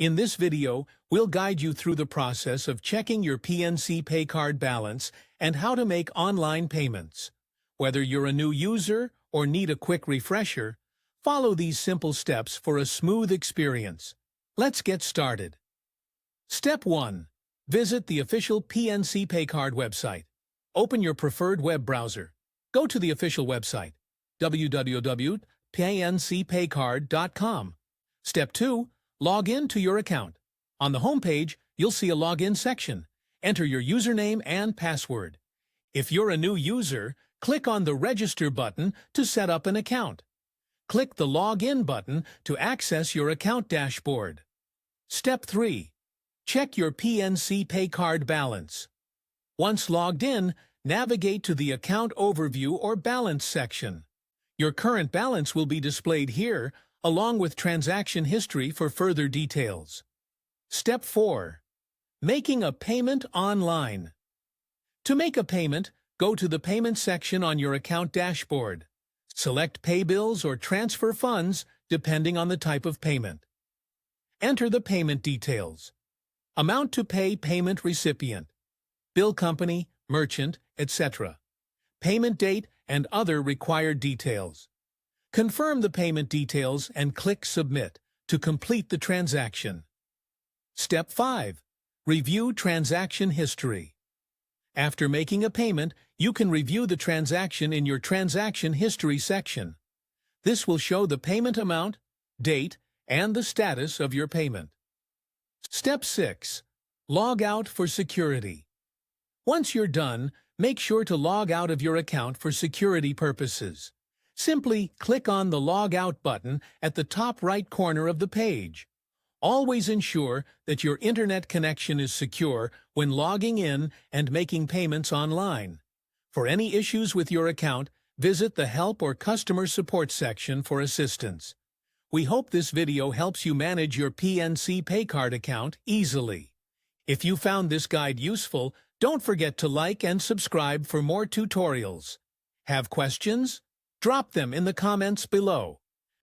In this video, we'll guide you through the process of checking your PNC Pay Card balance and how to make online payments. Whether you're a new user or need a quick refresher, follow these simple steps for a smooth experience. Let's get started. Step 1. Visit the official PNC Pay Card website. Open your preferred web browser. Go to the official website, www.pncpaycard.com. Step 2. Log in to your account. On the home page, you'll see a login section. Enter your username and password. If you're a new user, click on the Register button to set up an account. Click the Login button to access your account dashboard. Step 3. Check your PNC Pay Card balance. Once logged in, navigate to the Account Overview or Balance section. Your current balance will be displayed here, along with transaction history for further details. Step 4. Making a payment online. To make a payment, go to the Payment section on your account dashboard. Select Pay Bills or Transfer Funds, depending on the type of payment. Enter the payment details. Amount to pay payment recipient, bill company, merchant, etc. Payment date and other required details. Confirm the payment details and click Submit to complete the transaction. Step 5. Review transaction history. After making a payment, you can review the transaction in your Transaction History section. This will show the payment amount, date, and the status of your payment. Step 6. Log out for security. Once you're done, make sure to log out of your account for security purposes. Simply click on the Log Out button at the top right corner of the page. Always ensure that your internet connection is secure when logging in and making payments online. For any issues with your account, visit the Help or Customer Support section for assistance. We hope this video helps you manage your PNC Pay Card account easily. If you found this guide useful, don't forget to like and subscribe for more tutorials. Have questions? Drop them in the comments below.